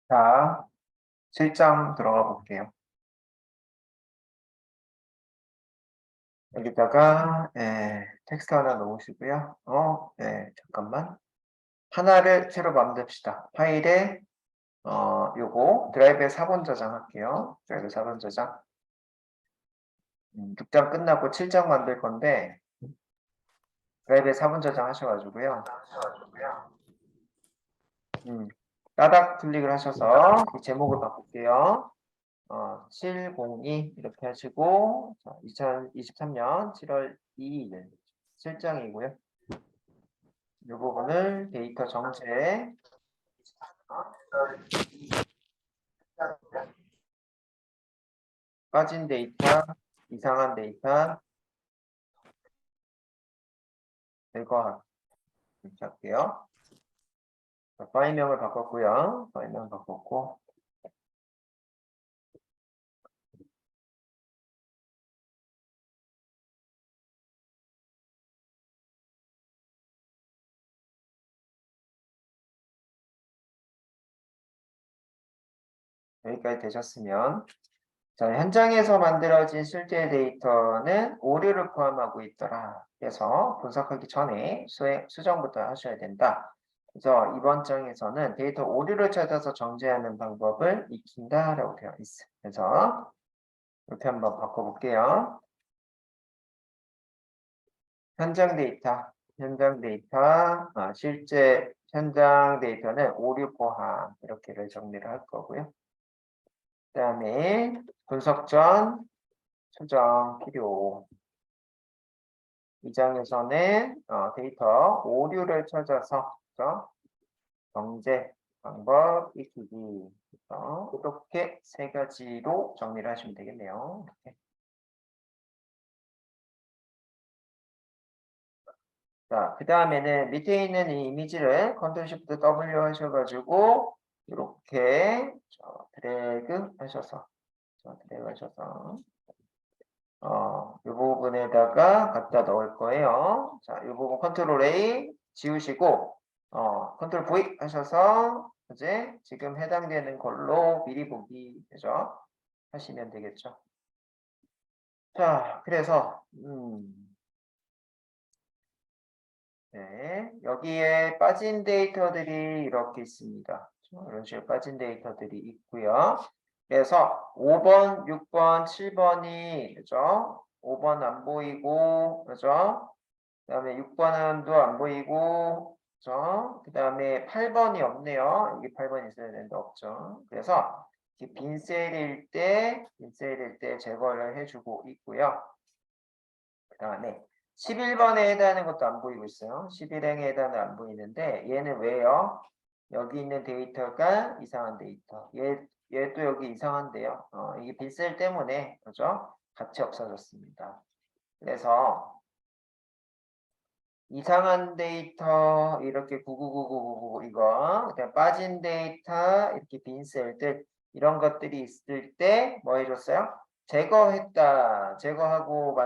자, 실장 들어가 볼게요. 여기다가 텍스트 하나 넣으시고요. 잠깐만. 하나를 새로 만듭시다. 파일에 요거 드라이브에 4번 저장할게요. 드라이브 4번 저장. 6장 끝나고 7장 만들 건데 드라이브에 4번 저장하셔가지고요. 따닥 클릭을 하셔서 제목을 바꿀게요. 702 이렇게 하시고 2023년 7월 2일 실장이고요. 이 부분을 데이터 정체 빠진 데이터, 이상한 데이터 제거하기 이렇게 할게요. 파일명을 바꿨고요. 파일명 바꿨고 여기까지 되셨으면 자, 현장에서 만들어진 실제 데이터는 오류를 포함하고 있더라. 그래서 분석하기 전에 수정부터 하셔야 된다. 그래서 이번 장에서는 데이터 오류를 찾아서 정제하는 방법을 익힌다라고 되어 있어요. 그래서 이렇게 한번 바꿔볼게요. 현장 데이터, 실제 현장 데이터는 오류 포함 이렇게를 정리를 할 거고요. 그 다음에 분석 전 수정 필요. 이 장에서는 데이터 오류를 찾아서 정제 방법 익히기 이렇게 세 가지로 정리를 하시면 되겠네요. 이렇게. 자, 그 다음에는 밑에 있는 이 이미지를 컨트롤 쉬프트 W 하셔가지고 이렇게 드래그 하셔서 이 부분에다가 갖다 넣을 거예요. 자, 이 부분 컨트롤 A 지우시고 컨트롤 V 하셔서 이제 지금 해당되는 걸로 미리 보기 되죠. 하시면 되겠죠. 자, 그래서 네, 여기에 빠진 데이터들이 이렇게 있습니다. 이런 식으로 빠진 데이터들이 있고요. 그래서 5번, 6번, 7번이 그죠? 5번 안 보이고 그죠? 그 다음에 6번도 안 보이고 그죠? 그 다음에 8번이 없네요. 여기 8번 있어야 되는데 없죠. 그래서 빈 셀일 때 제거를 해주고 있고요. 그 다음에 11번에 해당하는 것도 안 보이고 있어요. 11행에 해당은 안 보이는데 얘는 왜요? 여기 있는 데이터가 이상한 데이터. 얘도 여기 이상한데요. 이게 빈셀 때문에 그죠? 같이 없어졌습니다. 그래서 이상한 데이터 이렇게 99999 이거 그다음 빠진 데이터 이렇게 빈셀들 이런 것들이 있을 때 뭐 해줬어요? 제거했다. 제거하고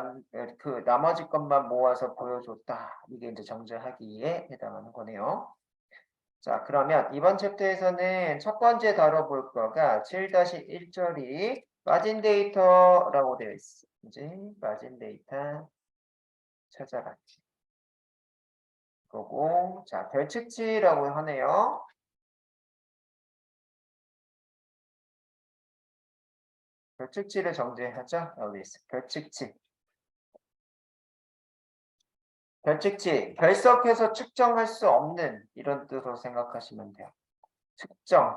그 나머지 것만 모아서 보여줬다. 이게 이제 정제하기에 해당하는 거네요. 자, 그러면 이번 챕터에서는 첫 번째 다뤄볼 거가 7-1절이 빠진 데이터라고 되어 있어. 이제 빠진 데이터 찾아봤지. 거고, 자, 별칙치라고 하네요. 별칙치를 정제하죠. 여기 있어. 별칙치. 별칙치, 결석해서 측정할 수 없는 이런 뜻으로 생각하시면 돼요.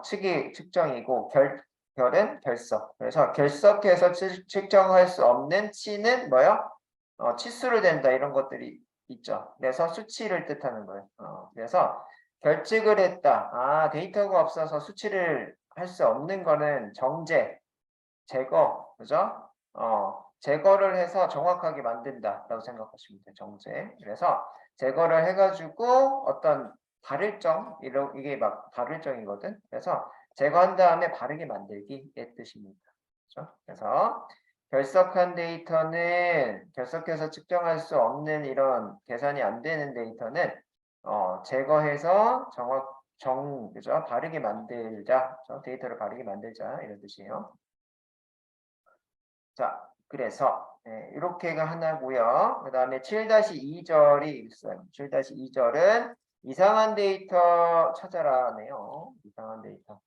측이 측정이고 결은 결석. 그래서 결석해서 측정할 수 없는 치는 뭐요? 치수를 댄다 이런 것들이 있죠. 그래서 수치를 뜻하는 거예요. 그래서 결측을 했다. 데이터가 없어서 수치를 할 수 없는 거는 정제, 제거, 그죠? 제거를 해서 정확하게 만든다라고 생각하시면 돼요. 정제. 그래서 제거를 해가지고 어떤 발을정, 이게 막 발을정이거든. 그래서 제거한 다음에 바르게 만들기의 뜻입니다. 그렇죠? 그래서 결석한 데이터는 결석해서 측정할 수 없는 이런 계산이 안 되는 데이터는 제거해서 그죠? 바르게 만들자. 데이터를 바르게 만들자. 이런 뜻이에요. 자, 그래서 이렇게가 하나고요. 그 다음에 7-2절이 있어요. 7-2절은 이상한 데이터 찾아라네요. 이상한 데이터.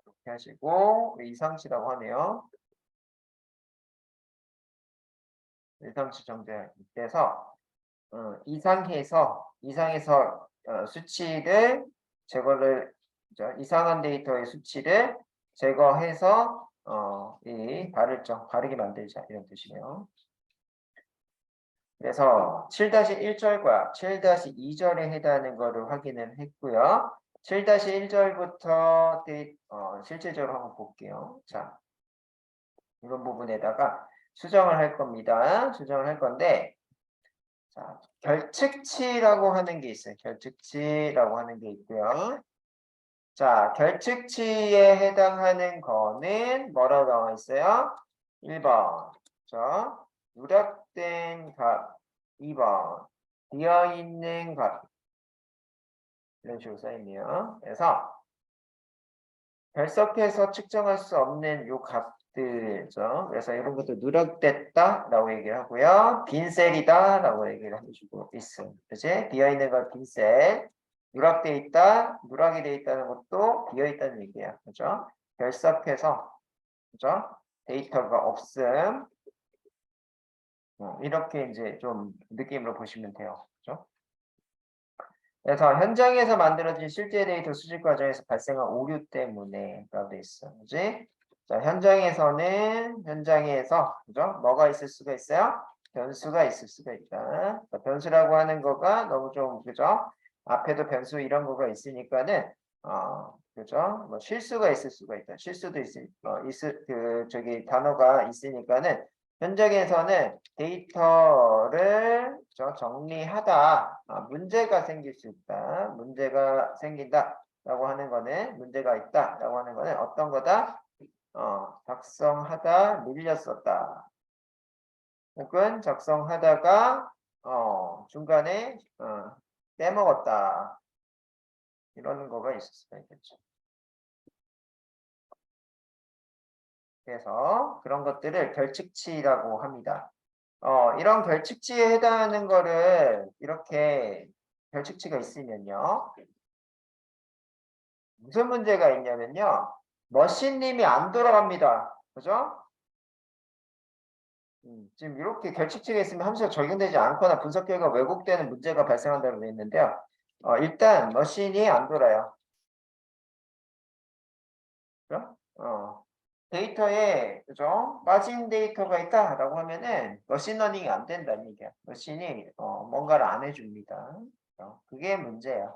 이렇게 하시고 이상치라고 하네요. 이상치 정제돼서 이상해서 수치를 제거를 이상한 데이터의 수치를 제거해서 이 바르게 만들자 이런 뜻이에요. 그래서 7-1절과 7-2절에 해당하는 것을 확인을 했고요. 7-1절부터 실제적으로 한번 볼게요. 자, 이런 부분에다가 수정을 할 겁니다. 수정을 할 건데, 자, 결측치라고 하는 게 있어요. 결측치라고 하는 게 있고요. 자, 결측치에 해당하는 거는 뭐라고 나와 있어요? 1번. 자, 누락된 값. 2번. 비어있는 값. 이런 식으로 써있네요. 그래서 결석해서 측정할 수 없는 요 값들죠. 그래서 이런 것도 누락됐다라고 얘기를 하고요. 빈셀이다라고 얘기를 해주고 있어요. 그치? 비어있는 건 빈셀. 누락돼 있다, 누락이 돼 있다는 것도 비어 있다는 얘기야. 그죠? 결석해서, 그죠? 데이터가 없음. 이렇게 이제 좀 느낌으로 보시면 돼요. 그죠? 그래서 현장에서 만들어진 실제 데이터 수집 과정에서 발생한 오류 때문에 라고 돼 있어. 그지? 자, 현장에서, 그죠? 뭐가 있을 수가 있어요? 변수가 있을 수가 있다. 변수라고 하는 거가 너무 좀, 그죠? 앞에도 변수 이런 거가 있으니까는, 그죠? 뭐 실수가 있을 수가 있다. 실수도 단어가 있으니까는, 현장에서는 데이터를 정리하다 문제가 생길 수 있다. 문제가 생긴다라고 하는 거는 문제가 있다라고 하는 거는 어떤 거다? 작성하다 밀렸었다. 혹은 작성하다가 중간에 빼먹었다. 이런 거가 있을 수가 있겠죠. 그래서 그런 것들을 결측치라고 합니다. 이런 결측치에 해당하는 거를 이렇게 결측치가 있으면요. 무슨 문제가 있냐면요. 머신님이 안 돌아갑니다. 그죠? 지금 이렇게 결측치가 있으면 함수가 적용되지 않거나 분석 결과 왜곡되는 문제가 발생한다고 되어 있는데요. 일단 머신이 안 돌아요. 그죠? 데이터에 그죠? 빠진 데이터가 있다라고 하면은 머신러닝이 안 된다는 얘기야. 머신이 뭔가를 안 해줍니다. 그게 문제야.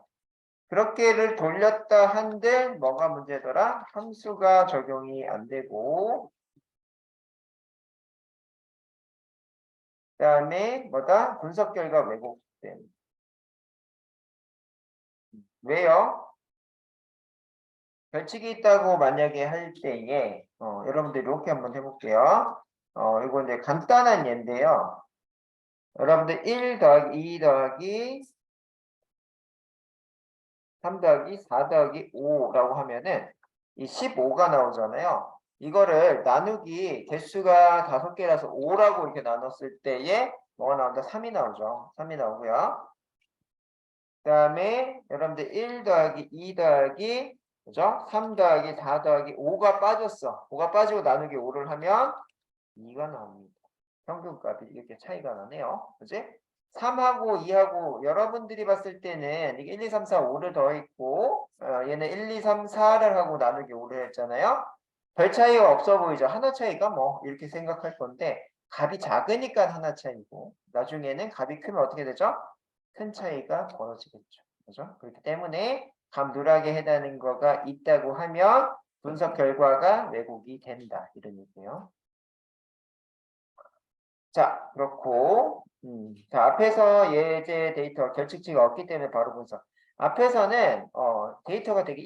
그렇게를 돌렸다 한들 뭐가 문제더라? 함수가 적용이 안 되고 그다음에 뭐다? 분석 결과 왜곡됨. 왜요? 벌칙이 있다고 만약에 할 때에 여러분들 이렇게 한번 해볼게요. 이거 이제 간단한 예인데요. 여러분들 1 더하기 2 더하기 3 더하기 4 더하기 5라고 하면은 이 15가 나오잖아요. 이거를 나누기 개수가 5개라서 5라고 이렇게 나눴을 때에 뭐가 나온다? 3이 나오죠. 3이 나오고요. 그 다음에 여러분들 1 더하기 2 더하기 그죠? 3 더하기 4 더하기 5가 빠졌어. 5가 빠지고 나누기 5를 하면 2가 나옵니다. 평균값이 이렇게 차이가 나네요. 그지? 3하고 2하고 여러분들이 봤을 때는 이게 1, 2, 3, 4, 5를 더했고 얘는 1, 2, 3, 4를 하고 나누기 5를 했잖아요. 별 차이가 없어 보이죠? 하나 차이가 뭐 이렇게 생각할 건데 값이 작으니까 하나 차이고 나중에는 값이 크면 어떻게 되죠? 큰 차이가 벌어지겠죠. 그죠? 그렇기 때문에 값 누락에 해당하는 거가 있다고 하면 분석 결과가 왜곡이 된다. 이런 얘기예요. 자, 그렇고 자, 앞에서 예제 데이터 결측치가 없기 때문에 바로 분석. 앞에서는 데이터가 되게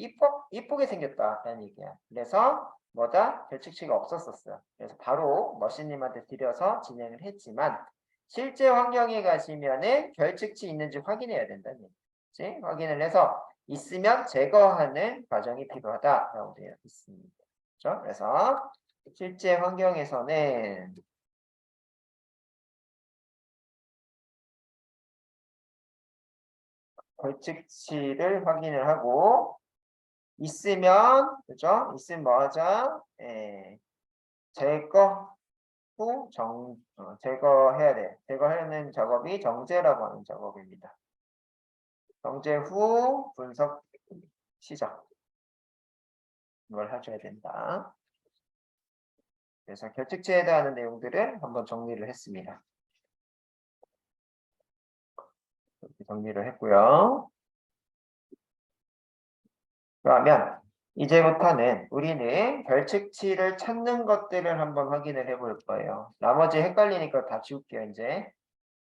이쁘게 생겼다라는 얘기야. 그래서 뭐다? 결측치가 없었었어요. 그래서 바로 머신님한테 드려서 진행을 했지만 실제 환경에 가시면은 결측치 있는지 확인해야 된다는 얘기. 그치? 확인을 해서 있으면 제거하는 과정이 필요하다라고 되어 있습니다. 그렇죠? 그래서 실제 환경에서는 벌칙치를 확인을 하고 있으면 그죠? 있으면 뭐 하자? 제거 후 제거해야 돼. 제거하는 작업이 정제라고 하는 작업입니다. 정제 후 분석 시작. 이걸 해줘야 된다. 그래서 결칙체에 해당하는 내용들을 한번 정리를 했습니다. 이렇게 정리를 했고요. 그러면 이제부터는 우리는 결칙치를 찾는 것들을 한번 확인을 해볼 거예요. 나머지 헷갈리니까 다 지울게요, 이제.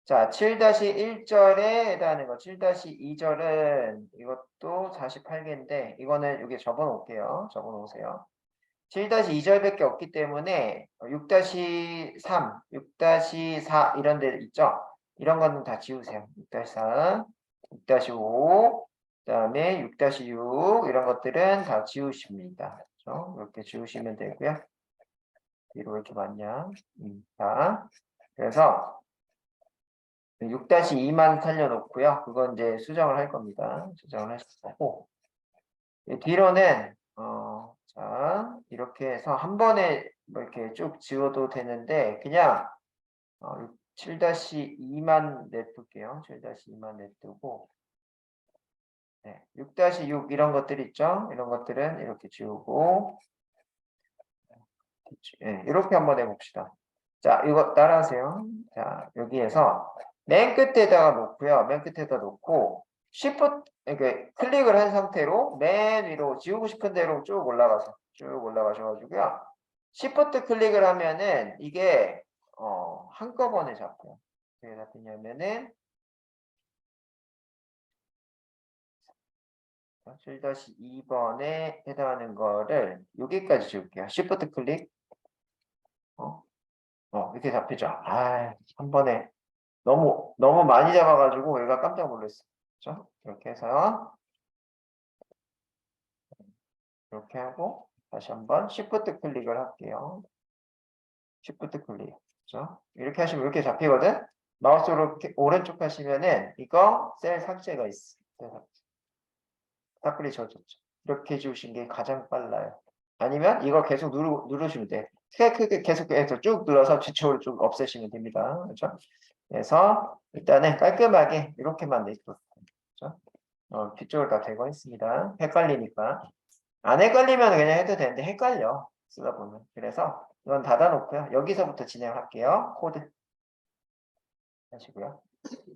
자, 7-1절에 해당하는 거, 7-2절은 이것도 48개인데, 이거는 여기 적어놓을게요. 적어놓으세요. 7-2절밖에 없기 때문에 6-3, 6-4 이런 데 있죠? 이런 거는 다 지우세요. 6-4, 6-5, 그다음에 6-6 이런 것들은 다 지우십니다. 그렇죠? 이렇게 지우시면 되고요. 뒤로 왜 이렇게 많냐? 자, 그래서 6-2만 살려놓고요. 그건 이제 수정을 할 겁니다. 수정을 하실 거고 뒤로는 자 이렇게 해서 한 번에 뭐 이렇게 쭉 지워도 되는데 그냥 7-2만 냅둘게요. 7-2만 냅두고 네, 6-6 이런 것들 있죠? 이런 것들은 이렇게 지우고 네, 이렇게 한번 해봅시다. 자, 이거 따라하세요. 자, 여기에서 맨 끝에다가 놓고요. 맨 끝에다 놓고 Shift 이렇게 클릭을 한 상태로 맨 위로 지우고 싶은 대로 쭉 올라가서 쭉 올라가셔가지고요. Shift 클릭을 하면은 이게 한꺼번에 잡혀요. 어떻게 잡히냐면은 7-2번에 해당하는 거를 여기까지 지울게요. Shift 클릭 이렇게 잡히죠. 한 번에 너무 많이 잡아가지고 얘가 깜짝 놀랐어. 그렇죠? 이렇게 해서 이렇게 하고 다시 한번 Shift 클릭을 할게요. Shift 클릭. 그렇죠? 이렇게 하시면 이렇게 잡히거든. 마우스로 이렇게 오른쪽 하시면은 이거 셀 삭제가 있어. 셀 삭제. 삭발이 지워졌죠. 이렇게 지우신 게 가장 빨라요. 아니면 이거 계속 누르시면 돼. 크게 계속해서 쭉 눌러서 지초를 쭉 없애시면 됩니다. 그렇죠? 그래서 일단은 깔끔하게 이렇게만 내주세요. 그렇죠? 뒤쪽을 다 제거했습니다. 헷갈리니까. 안 헷갈리면 그냥 해도 되는데 헷갈려. 쓰다 보면. 그래서 이건 닫아놓고요. 여기서부터 진행할게요. 코드 하시고요.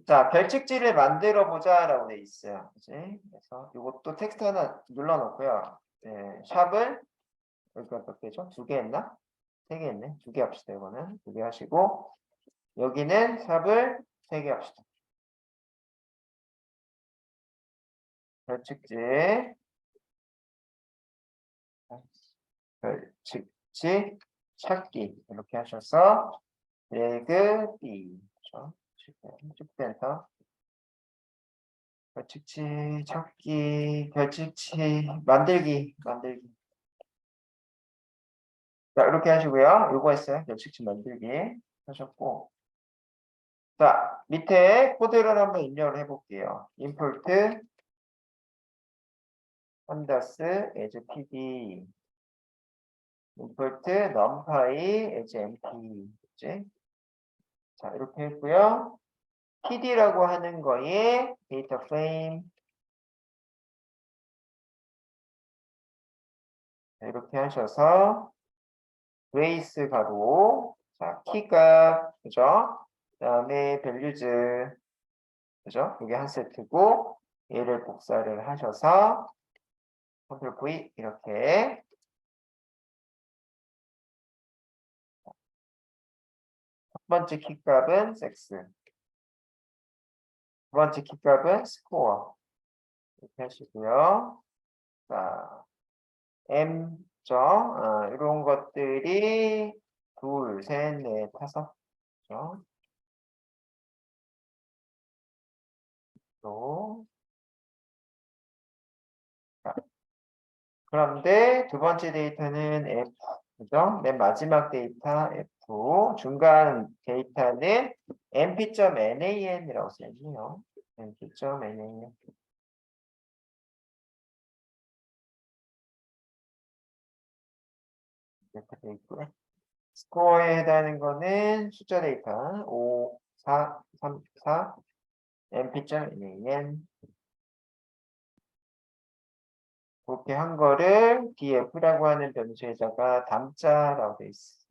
자, 별칙지를 만들어 보자라고 돼 있어요. 그지? 그래서 이것도 텍스트 하나 눌러놓고요. 네, 샵을 여기가 몇 개죠? 2개 했나? 3개 했네. 2개 합시다. 이거는 2개 하시고 여기는 샵을 3개 합시다. 별칙지 별칙지 찾기 이렇게 하셔서 레그 B 그렇죠? 축센터 별칙지 찾기 별칙지 만들기 자 이렇게 하시고요. 요거 했어요. 별칙지 만들기 하셨고 자 밑에 코드를 한번 입력을 해볼게요. import pandas as pd import numpy as mp 그치? 자 이렇게 했고요. pd라고 하는 거에 데이터 프레임 이렇게 하셔서 브레이스 가로 자 키값 그죠? 그다음에 밸류즈 그죠? 이게 한 세트고 얘를 복사를 하셔서 컨트롤 V 이렇게 첫 번째 키값은 섹스 두 번째 키값은 스코어 이렇게 하시고요. 자 M 이런 것들이 둘, 셋, 넷, 다섯 그죠? 또 그런데 두 번째 데이터는 F, 그죠? 맨 마지막 데이터 F, 중간 데이터는 np.nan이라고 써있네요. np.nan. 이렇게 돼 있고요. 스코어에 해당하는 거는 숫자 데이터 5, 4, 3, 4, np.nan. 그렇게 한 거를 df라고 하는 변수에다가 담자라고 돼 있어.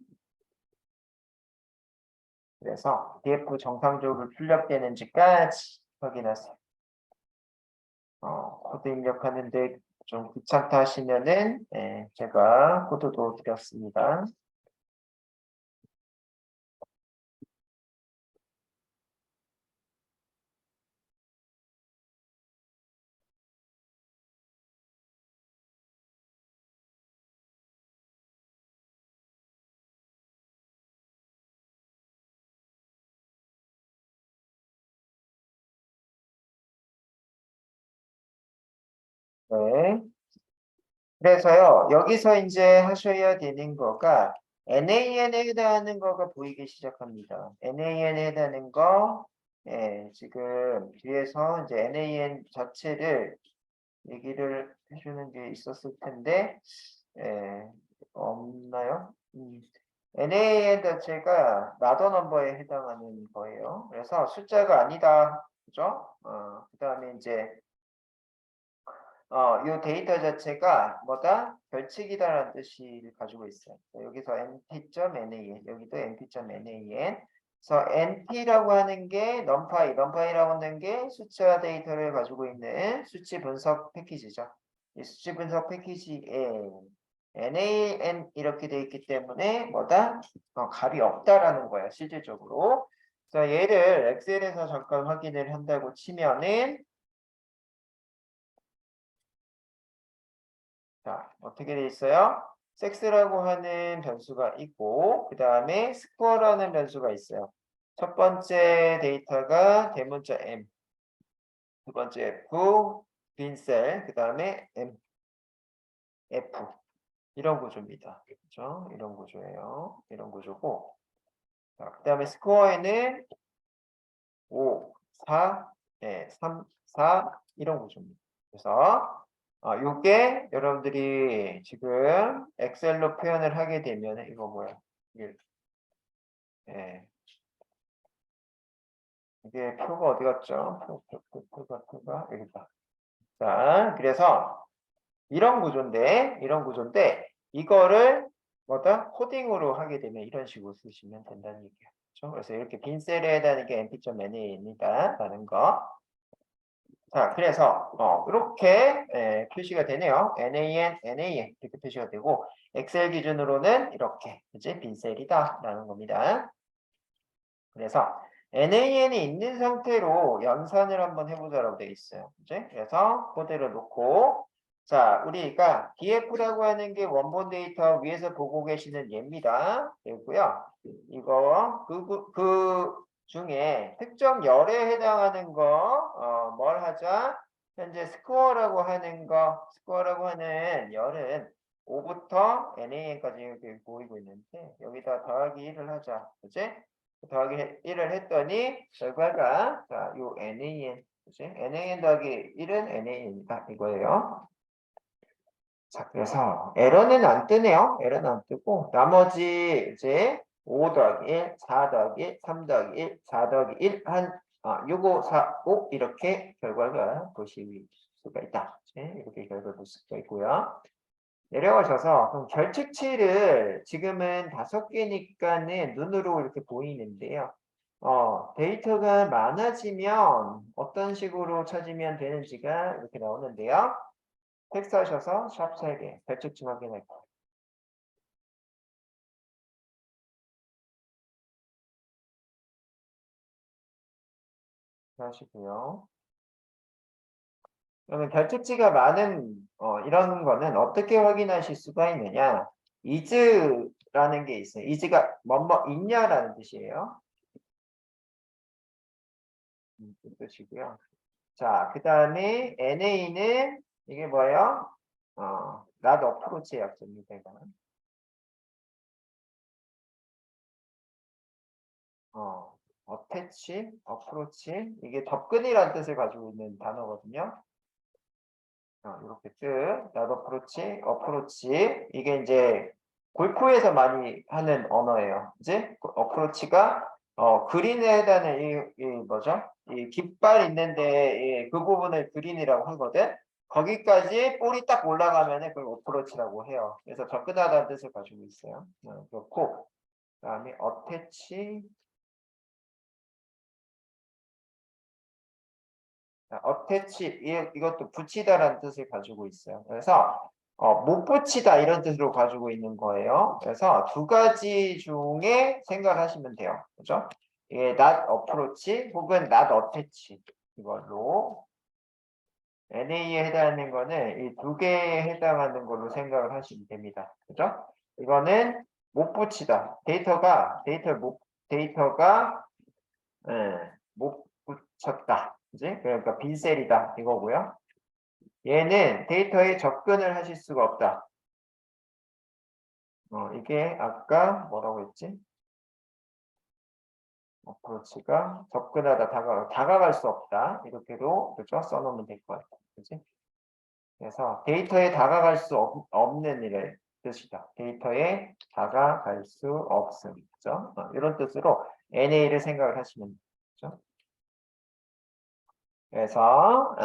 그래서 df 정상적으로 출력되는지까지 확인하세요. 코드 입력하는데 좀 귀찮다 하시면은 제가 코드도 드렸습니다. 네. 그래서요, 여기서 이제 하셔야 되는 거가 NAN에 해당하는 거가 보이기 시작합니다. NAN에 해당하는 거, 지금 뒤에서 이제 NAN 자체를 얘기를 해주는 게 있었을 텐데, 없나요? NAN 자체가 나더 넘버에 해당하는 거예요. 그래서 숫자가 아니다. 그죠? 그 다음에 이제 이 데이터 자체가 뭐다? 별칙이다라는 뜻을 가지고 있어요. 여기서 np.nan, 여기도 np.nan. 그래서 np라고 하는 게 numPy라고 하는 게 숫자 데이터를 가지고 있는 수치 분석 패키지죠. 이 수치 분석 패키지에 nan 이렇게 돼 있기 때문에 뭐다? 값이 없다라는 거야, 실질적으로. 자, 얘를 엑셀에서 잠깐 확인을 한다고 치면은 자, 어떻게 돼 있어요? 섹스라고 하는 변수가 있고, 그 다음에 스코어라는 변수가 있어요. 첫 번째 데이터가 대문자 M, 두 번째 F, 빈셀, 그 다음에 M, F. 이런 구조입니다. 그렇죠? 이런 구조예요. 이런 구조고. 자, 그 다음에 스코어에는 5, 4, 3, 4 이런 구조입니다. 그래서 요게 여러분들이 지금 엑셀로 표현을 하게 되면 이거 뭐야? 예. 이게 표가 어디 갔죠? 표가 여기 있다. 자, 그래서 이런 구조인데 이거를 뭐다? 코딩으로 하게 되면 이런 식으로 쓰시면 된다는 얘기예요. 그렇죠? 그래서 이렇게 빈 셀에 해당하는 게 np.man입니다. 라는 거. 자, 그래서 이렇게 표시가 되네요. NAN 이렇게 표시가 되고 엑셀 기준으로는 이렇게 이제 빈셀이다라는 겁니다. 그래서 NAN이 있는 상태로 연산을 한번 해보자라고 되어 있어요. 이제 그래서 코드를 놓고 자, 우리가 DF라고 하는 게 원본 데이터 위에서 보고 계시는 얘입니다. 되고요. 이거 그 중에 특정 열에 해당하는 거 뭘 하자? 현재 스코어라고 하는 열은 5부터 NAN까지 이렇게 보이고 있는데 여기다 더하기 1을 하자. 그치? 더하기 1을 했더니 결과가 자, 요 NAN, 그치? NAN 더하기 1은 NAN이다 이거예요. 자, 그래서 에러는 안 뜨네요. 에러는 안 뜨고 나머지 이제 5 더하기 1, 4 더하기 1, 3 더하기 1, 4 더하기 1, 6, 5, 4, 5 이렇게 결과가 보실 수가 있다. 이렇게 결과 볼 수가 있고요. 내려가셔서 그럼 결측치를 지금은 5개니까는 눈으로 이렇게 보이는데요. 데이터가 많아지면 어떤 식으로 찾으면 되는지가 이렇게 나오는데요. 텍스트 하셔서 샵 3개, 결측치 확인할 거예요. 하시고요. 그러면 결측치가 많은 이런 거는 어떻게 확인하실 수가 있느냐? is라는 게 있어요. is가 뭐뭐 있냐라는 뜻이에요. 그 뜻이고요. 자, 그 다음에 NA는 이게 뭐예요? not approach의 약자입니다. 이거는. attach, approach 이게 접근이라는 뜻을 가지고 있는 단어거든요. 이렇게 뜻, not approach, approach 이게 이제 골프에서 많이 하는 언어예요. 이제 approach가 그린에 해당하는 이 뭐죠? 이 깃발 있는데 그 부분을 그린이라고 하거든. 거기까지 볼이 딱 올라가면은 그걸 어프로치라고 해요. 그래서 접근하다는 뜻을 가지고 있어요. 그렇고 그다음에 attach, 이것도 붙이다라는 뜻을 가지고 있어요. 그래서 못 붙이다 이런 뜻으로 가지고 있는 거예요. 그래서 두 가지 중에 생각하시면 돼요. 그죠? 이게 not approach 혹은 not attach 이걸로 NA에 해당하는 거는 이 두 개에 해당하는 걸로 생각을 하시면 됩니다. 그죠? 이거는 못 붙이다. 데이터가 못 붙였다. 그지? 그러니까 빈셀이다 이거고요. 얘는 데이터에 접근을 하실 수가 없다. 이게 아까 뭐라고 했지? 어프로치가 접근하다 다가갈 수 없다. 이렇게도 그죠? 써놓으면 될 것 같아요. 그지? 그래서 데이터에 다가갈 수 없는 일의 뜻이다. 데이터에 다가갈 수 없음. 그죠? 이런 뜻으로 NA를 생각을 하시면 되죠. 그래서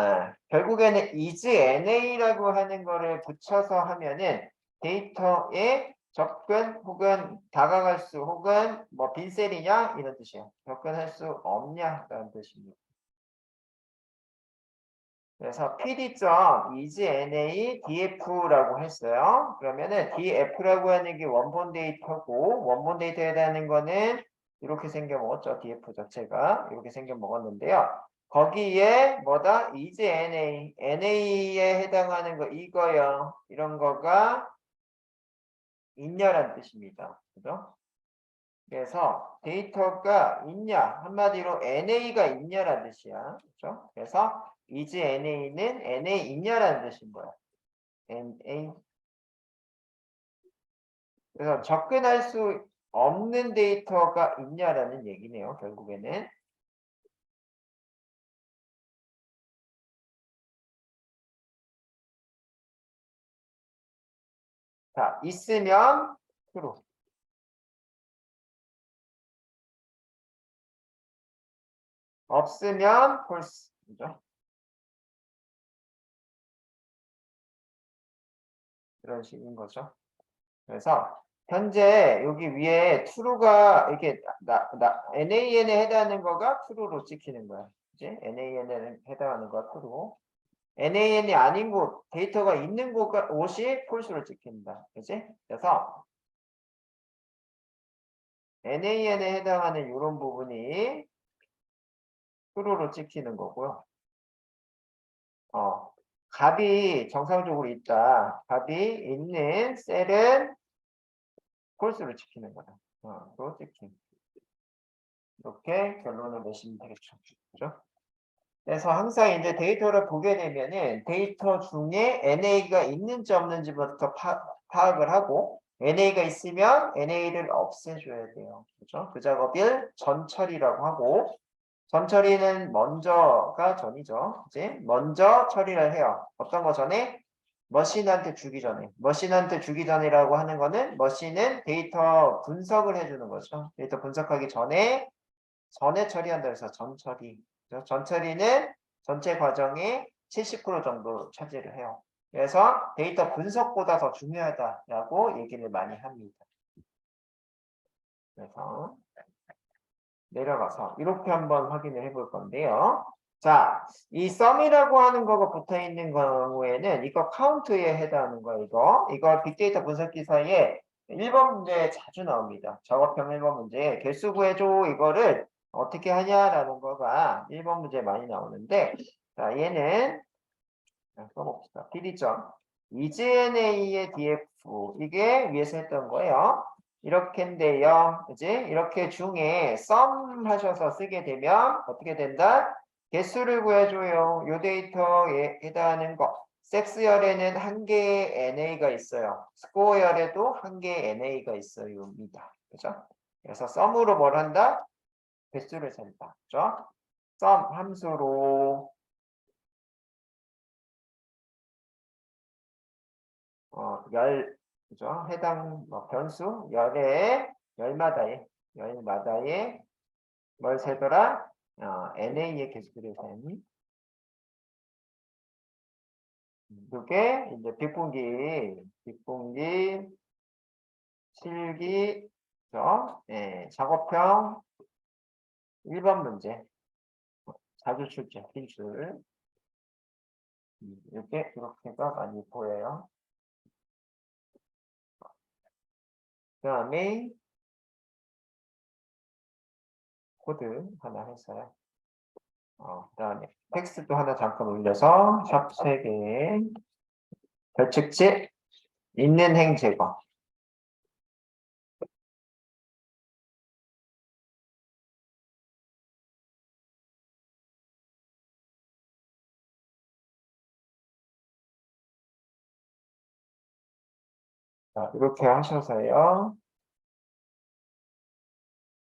결국에는 is NA라고 하는 거를 붙여서 하면은 데이터에 접근 혹은 다가갈 수 혹은 뭐 빈셀이냐 이런 뜻이에요. 접근할 수 없냐라는 뜻입니다. 그래서 pd.is na df라고 했어요. 그러면은 df라고 하는 게 원본 데이터고 원본 데이터에 해당하는 거는 이렇게 생겨 먹었죠. df 자체가 이렇게 생겨 먹었는데요. 거기에 뭐다? is na에 해당하는 거 이거요. 이런 거가 있냐라는 뜻입니다. 그죠? 그래서 데이터가 있냐 한마디로 NA가 있냐라는 뜻이야. 그렇죠? 그래서 is NA는 NA 있냐라는 뜻인 거야. NA. 그래서 접근할 수 없는 데이터가 있냐라는 얘기네요. 결국에는. 자, 있으면 true. 없으면 false. 그죠? 이런 식인 거죠. 그래서 현재 여기 위에 true가 이렇게 NAN에 해당하는 거가 true로 찍히는 거야. 이제 NAN에 해당하는 거가 true. NAN이 아닌 곳, 데이터가 있는 곳이 false로 찍힌다. 그지? 그래서 NAN에 해당하는 이런 부분이 true로 찍히는 거고요. 값이 정상적으로 있다. 값이 있는 셀은 false로 찍히는 거다. 또 찍힌. 이렇게 결론을 내시면 되겠죠. 그죠? 그래서 항상 이제 데이터를 보게 되면은 데이터 중에 NA가 있는지 없는지부터 파악을 하고 NA가 있으면 NA를 없애줘야 돼요. 그죠? 그 작업을 전처리라고 하고 전처리는 먼저가 전이죠. 이제 먼저 처리를 해요. 어떤 거 전에? 머신한테 주기 전에. 머신한테 주기 전이라고 하는 거는 머신은 데이터 분석을 해주는 거죠. 데이터 분석하기 전에 처리한다 해서 전처리. 전처리는 전체 과정의 70% 정도 차지를 해요. 그래서 데이터 분석보다 더 중요하다라고 얘기를 많이 합니다. 그래서 내려가서 이렇게 한번 확인을 해볼 건데요. 자, 이 썸이라고 하는 거가 붙어 있는 경우에는 이거 카운트에 해당하는 거예요. 이거 빅데이터 분석 기사에 1번 문제에 자주 나옵니다. 작업형 1번 문제에 개수 구해줘 이거를 어떻게 하냐라는 거가 1번 문제에 많이 나오는데 자, 얘는 써봅시다. pd.isNa의 df 이게 위에서 했던 거예요. 이렇게인데요. 이제 이렇게 중에 sum 하셔서 쓰게 되면 어떻게 된다? 개수를 구해줘요. 요 데이터에 해당하는 거. 섹스열에는 한 개의 NA가 있어요. 스코어열에도 한 개의 NA가 있어요입니다. 그죠? 그래서 썸으로 뭘 한다? 개수를 잰다. 그죠? 썸 함수로 그죠? 해당 변수 열마다의 뭘 세더라? NA의 개수를 세니 그게 이제 빗분기, 실기, 그죠? 예, 작업형 1번 문제. 자주 출제, 빈출. 이렇게가 많이 보여요. 그 다음에 코드 하나 했어요. 그 다음에 텍스트도 하나 잠깐 올려서 샵 3개 별칙지 있는 행 제거. 자, 이렇게 하셔서요.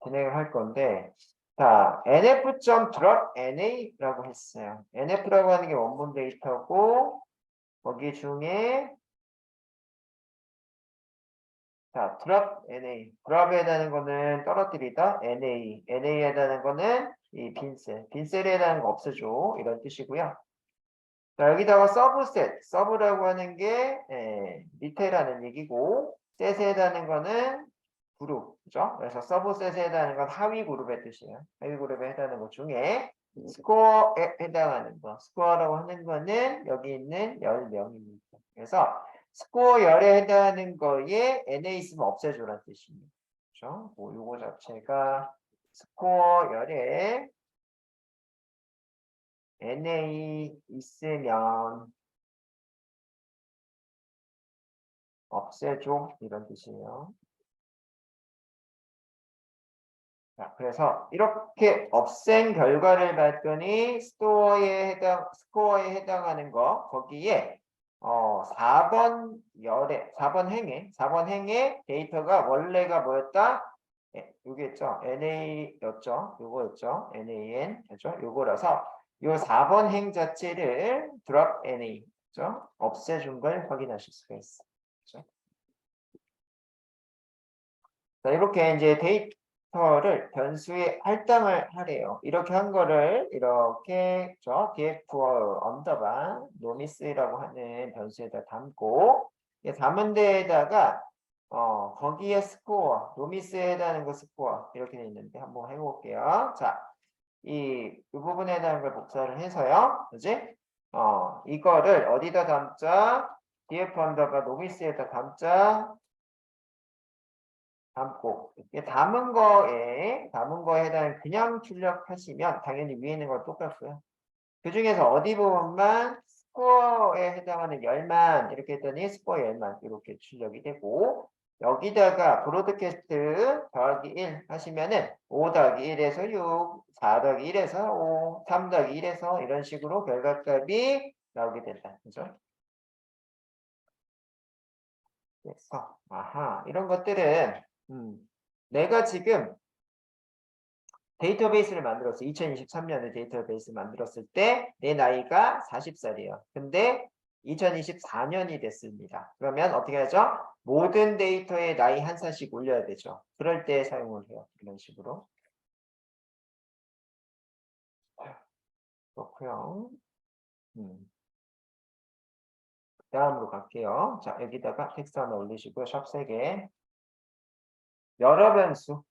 진행을 할 건데, 자, nf.drop.na라고 했어요. nf라고 하는 게 원본 데이터고, 거기 중에, 자, drop.na. drop에 해당하는 거는 떨어뜨리다, na에 해당하는 거는 이 빈셀에 해당하는 거 없애줘. 이런 뜻이고요. 자, 여기다가 서브라고 하는 게, 밑에라는 얘기고, 셋에 해당하는 거는 그룹, 그죠? 그래서 서브셋에 해당하는 건 하위 그룹의 뜻이에요. 하위 그룹에 해당하는 것 중에 스코어에 해당하는 거. 스코어라고 하는 거는 여기 있는 10명입니다. 그래서 스코어 열에 해당하는 거에 NA 있으면 없애줘라는 뜻입니다. 그죠? 뭐 요거 자체가 스코어 열에 NA 있으면 없애줘 이런 뜻이에요. 자, 그래서 이렇게 없앤 결과를 봤더니 스코어에 해당하는 거 거기에 4번 행에 데이터가 원래가 뭐였다? 요게였죠. NA였죠. 요거였죠. NAN 죠 요거라서 요 4번 행 자체를 drop NA 죠 없애준 걸 확인하실 수가 있어요. 그죠? 자, 이렇게 이제 데이터를 변수에 할당을 하래요. 이렇게 한 거를 이렇게 df 언더바 노미스라고 하는 변수에다 담고 담은 데에다가 거기에 스코어 노미스에 해당하는 거 스코어 이렇게 돼 있는데 한번 해볼게요. 자, 이 부분에 해당하는 걸 복사를 해서요. 그지? 이거를 어디다 담자? df 언더바 노미스에다 담자. 담고 담은 거에 해당 그냥 출력하시면 당연히 위에 있는 거 똑같고요. 그 중에서 어디 부분만 스코어에 해당하는 열만 이렇게 했더니 스코어 열만 이렇게 출력이 되고 여기다가 브로드캐스트 더하기 1 하시면은 5 더하기 1에서 6, 4 더하기 1에서 5, 3 더하기 1에서 이런 식으로 결과값이 나오게 된다. 그죠? 그래서 이런 것들은 내가 지금 데이터베이스를 만들었어. 2023년에 데이터베이스 만들었을 때 내 나이가 40살이에요. 근데 2024년이 됐습니다. 그러면 어떻게 하죠? 모든 데이터에 나이 한 살씩 올려야 되죠. 그럴 때 사용을 해요. 이런 식으로. 그렇고요. 다음으로 갈게요. 자, 여기다가 텍스트 하나 올리시고요. 샵 3개. 여러 변수.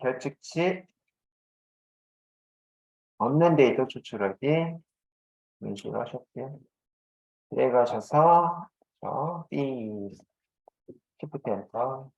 결측치 없는 데이터 추출하기. 이런 식으로 하셨고요. 들어가셔서 B Shift 엔터.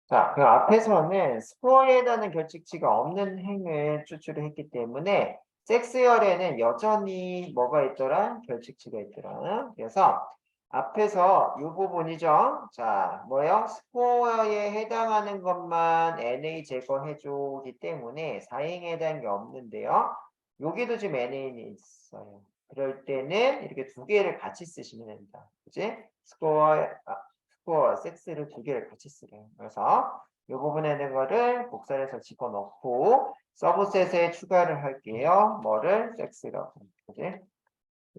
자, 그 앞에서는 스코어에 해당하는 결칙치가 없는 행을 추출을 했기 때문에 섹스열에는 여전히 뭐가 있더라? 결칙치가 있더라. 그래서 앞에서 이 부분이죠. 자, 뭐요? 스코어에 해당하는 것만 NA 제거해 주기 때문에 4행에 해당한 게 없는데요. 여기도 지금 NA는 있어요. 그럴 때는 이렇게 두 개를 같이 쓰시면 됩니다. 그지? 스코어, 섹스를 두 개를 같이 쓰래요. 그래서 이 부분에 있는 거를 복사해서 집어넣고 서브셋에 추가를 할게요. 뭐를? 섹스라고. 그지?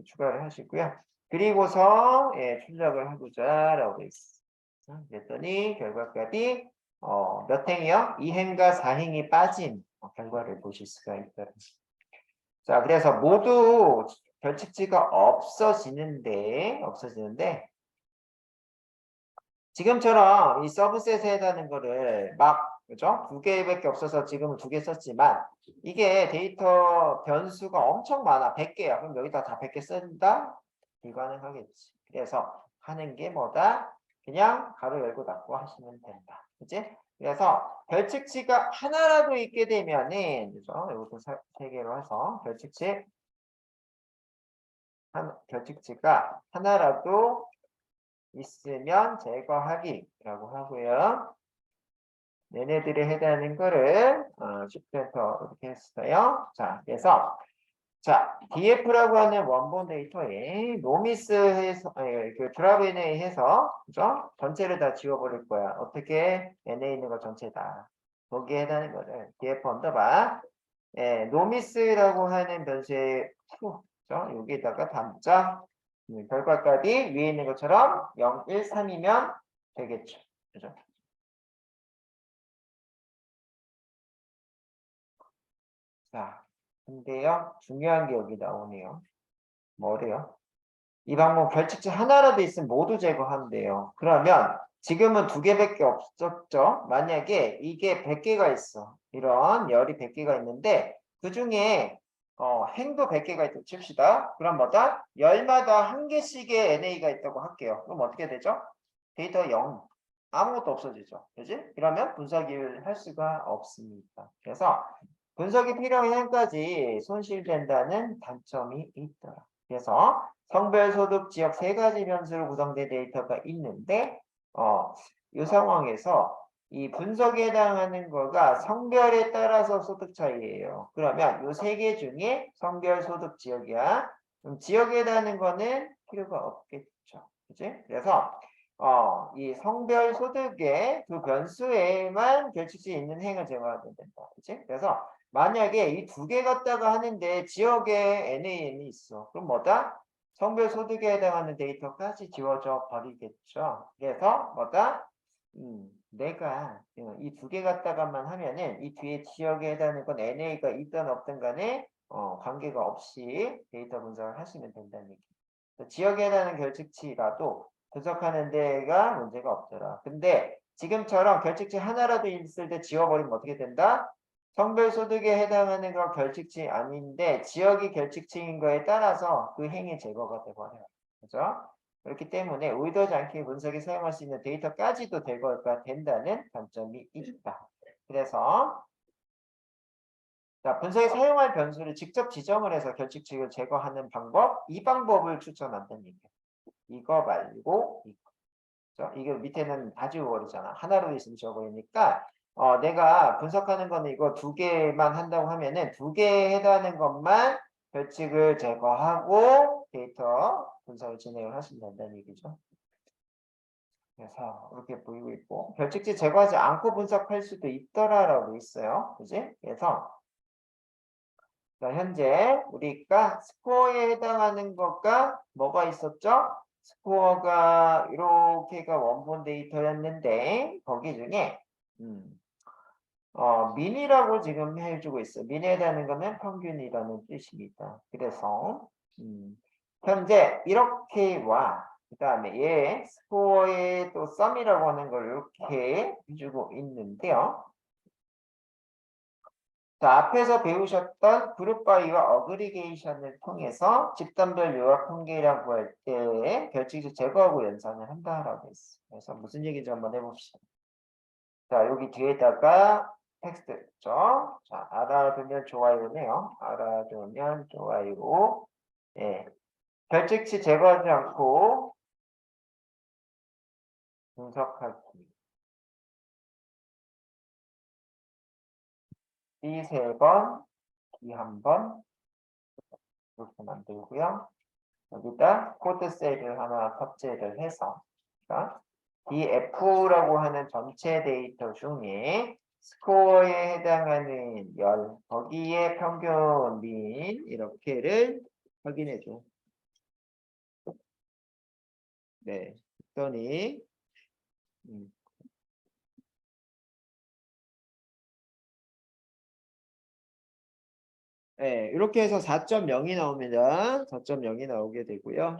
추가를 하시고요. 그리고서 출력을 해보자라고 돼 있어. 그랬더니 결과값이 몇 행이요? 2행과 4행이 빠진 결과를 보실 수가 있더라고요. 자, 그래서 모두 결칙지가 없어지는데 지금처럼 이 서브셋에 해당하는 거를 막 그죠? 두 개밖에 없어서 지금은 두 개 썼지만 이게 데이터 변수가 엄청 많아. 100개야. 그럼 여기다 다 100개 쓴다? 불가능하겠지. 그래서 하는 게 뭐다? 그냥 가로 열고 닫고 하시면 된다. 그치? 그래서 결칙지가 하나라도 있게 되면은 그죠? 이것도 세 개로 해서 결칙지가 하나라도 있으면 제거하기라고 하고요. 얘네들이 해당하는 거를 10센터 이렇게 했어요. 자, 그래서 DF라고 하는 원본 데이터에 노미스 해서 그 드랍 NA 해서 그죠? 전체를 다 지워버릴 거야. 어떻게 NA 있는 거 전체다. 거기에 해당하는 거를 DF 언더바 노미스라고 하는 변수의 그죠? 여기에다가 담자 결과값이 위에 있는 것처럼 0, 1, 3이면 되겠죠. 그죠? 자, 근데요, 중요한 게 여기 나오네요. 뭐래요? 이 방법 결칙지 하나라도 있으면 모두 제거한대요. 그러면 지금은 두 개밖에 없었죠? 만약에 이게 100개가 있어. 이런 열이 100개가 있는데 그 중에 행도 100개가 있다고 칩시다. 그럼 뭐다? 열마다 한 개씩의 NA가 있다고 할게요. 그럼 어떻게 되죠? 데이터 0. 아무것도 없어지죠. 그지? 그러면 분석을 할 수가 없습니다. 그래서 분석이 필요한 행까지 손실된다는 단점이 있더라. 그래서 성별, 소득, 지역 세 가지 변수로 구성된 데이터가 있는데 이 상황에서 이 분석에 해당하는 거가 성별에 따라서 소득 차이예요. 그러면 이 세 개 중에 성별, 소득, 지역이야. 그럼 지역에 해당하는 거는 필요가 없겠죠. 그지? 그래서 이 성별 소득의 두 변수에만 결집시 있는 행을 제거하면 된다. 그치? 그래서 만약에 이 두 개 갖다가 하는데 지역에 NAN이 있어. 그럼 뭐다? 성별 소득에 해당하는 데이터까지 지워져 버리겠죠. 그래서 뭐다? 내가 이 두 개 갖다가만 하면은 이 뒤에 지역에 해당하는 건 NA가 있든 없든 간에 관계가 없이 데이터 분석을 하시면 된다는 얘기. 지역에 해당하는 결측치라도 분석하는 데가 문제가 없더라. 근데 지금처럼 결측치 하나라도 있을 때 지워버리면 어떻게 된다? 성별 소득에 해당하는 건 결측치 아닌데 지역이 결측치인 거에 따라서 그 행위 제거가 되버려요. 그죠? 그렇기 때문에 의도하지 않게 분석에 사용할 수 있는 데이터까지도 제거가 된다는 단점이 있다. 그래서 분석에 사용할 변수를 직접 지정을 해서 결측치를 제거하는 방법, 이 방법을 추천한다는 얘기예요. 이거 말고 이거. 이게 밑에는 다 지워버리잖아. 하나로 있으면 지워버리니까 내가 분석하는 거는 이거 두 개만 한다고 하면은 두 개에 해당하는 것만 결칙을 제거하고 데이터 분석을 진행을 하시면 된다는 얘기죠. 그래서 이렇게 보이고 있고 결칙지 제거하지 않고 분석할 수도 있더라라고 있어요. 그지? 그래서 현재 우리가 스코어에 해당하는 것과 뭐가 있었죠? 스코어가 이렇게가 원본 데이터였는데 거기 중에 민이라고 지금 해주고 있어요. 민에 해당하는 거는 평균이라는 뜻입니다. 그래서 현재 이렇게와 그 다음에 얘 스코어에 또 썸이라고 하는 걸 이렇게 해주고 있는데요. 자, 앞에서 배우셨던 그룹 바이와 어그리게이션을 통해서 집단별 요약 통계량 구할 때 결칙을 제거하고 연산을 한다라고 했어요. 그래서 무슨 얘기인지 한번 해봅시다. 자, 여기 뒤에다가 텍스트 있죠? 자, 알아두면 좋아요네요. 알아두면 좋아요. 예. 결칙치 제거하지 않고 분석하기. B 3번, D 1번, 이렇게 만들고요. 여기다 코드 셀을 하나 탑재를 해서 그러니까 df라고 하는 전체 데이터 중에 스코어에 해당하는 열 거기에 평균 민 이렇게를 확인해 줘. 네, 그랬더니 네, 이렇게 해서 4.0이 나옵니다. 4.0이 나오게 되고요.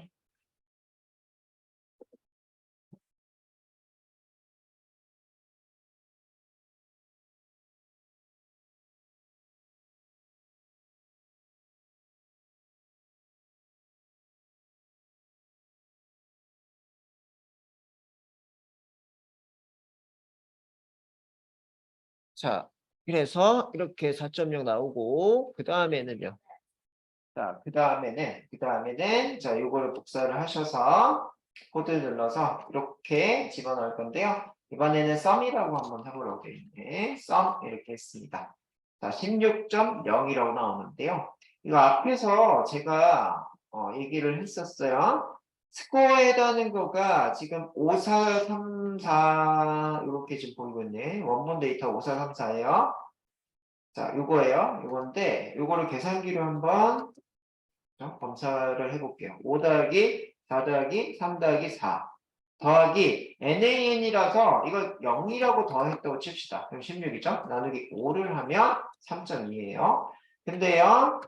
자, 그래서 이렇게 4.0 나오고 그 다음에는요. 자, 그 다음에는 자, 요거를 복사를 하셔서 코드 눌러서 이렇게 집어넣을 건데요. 이번에는 썸이라고 한번 해보려고 되어 있네. 썸 이렇게 했습니다. 자, 16.0이라고 나오는데요. 이거 앞에서 제가 얘기를 했었어요. 스코어에 해당하는 거가 지금 5434 이렇게 지금 보이고 있네. 원본 데이터 5434예요. 자, 요거예요. 요건데 요거를 계산기로 한번 검사를 해볼게요. 5 더하기 4 더하기 3 더하기 4 더하기 NaN이라서 이걸 0이라고 더했다고 칩시다. 그럼 16이죠? 나누기 5를 하면 3.2예요. 근데요.